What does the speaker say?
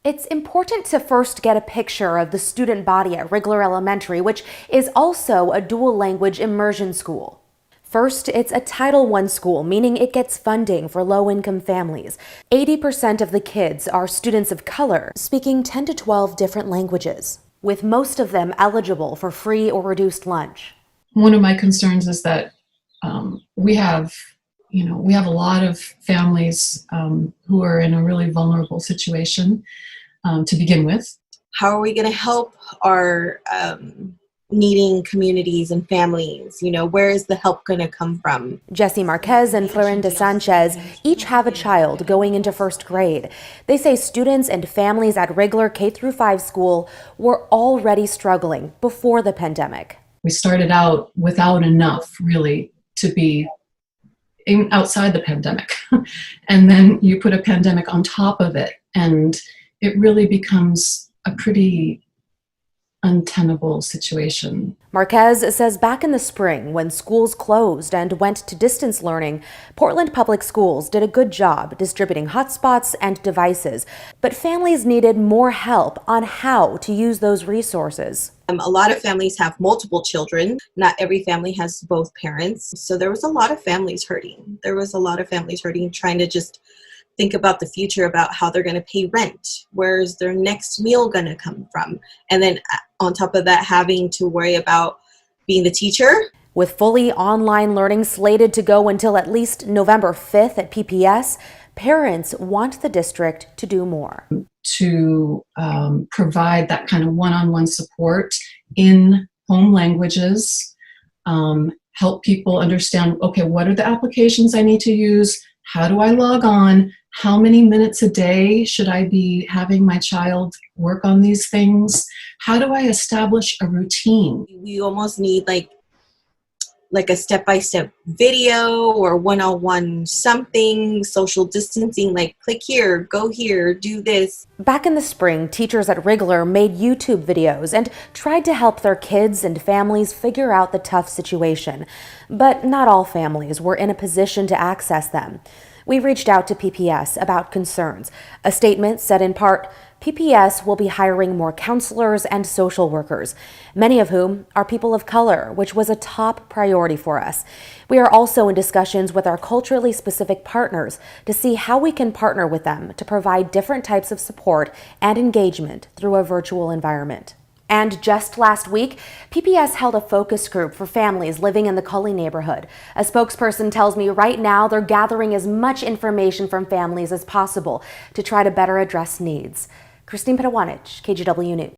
It's important to first get a picture of the student body at Rigler Elementary, which is also a dual language immersion school. First, it's a Title I school, meaning it gets funding for low-income families. 80% of the kids are students of color, speaking 10 to 12 different languages, with most of them eligible for free or reduced lunch. One of my concerns is that we have a lot of families who are in a really vulnerable situation to begin with. How are we going to help our needing communities and families? Where is the help going to come from? Jessie Marquez and Florinda Sanchez each have a child going into first grade. They say students and families at Rigler K-5 school were already struggling before the pandemic. We started out without enough, really, to be outside the pandemic. And then you put a pandemic on top of it, and it really becomes a pretty untenable situation. Marquez says back in the spring, when schools closed and went to distance learning, Portland Public Schools did a good job distributing hotspots and devices, but families needed more help on how to use those resources. A lot of families have multiple children. Not every family has both parents. So there was a lot of families hurting. Trying to just think about the future, about how they're going to pay rent. Where's their next meal going to come from? And then on top of that, having to worry about being the teacher. With fully online learning slated to go until at least November 5th at PPS, parents want the district to do more. To provide that kind of one-on-one support in home languages, help people understand, okay, what are the applications I need to use? How do I log on? How many minutes a day should I be having my child work on these things? How do I establish a routine? We almost need like a step-by-step video or one-on-one something, social distancing, like click here, go here, do this. Back in the spring, teachers at Rigler made YouTube videos and tried to help their kids and families figure out the tough situation. But not all families were in a position to access them. We reached out to PPS about concerns. A statement said in part, PPS will be hiring more counselors and social workers, many of whom are people of color, which was a top priority for us. We are also in discussions with our culturally specific partners to see how we can partner with them to provide different types of support and engagement through a virtual environment. And just last week, PPS held a focus group for families living in the Cully neighborhood. A spokesperson tells me right now they're gathering as much information from families as possible to try to better address needs. Christine Petawanich, KGW News.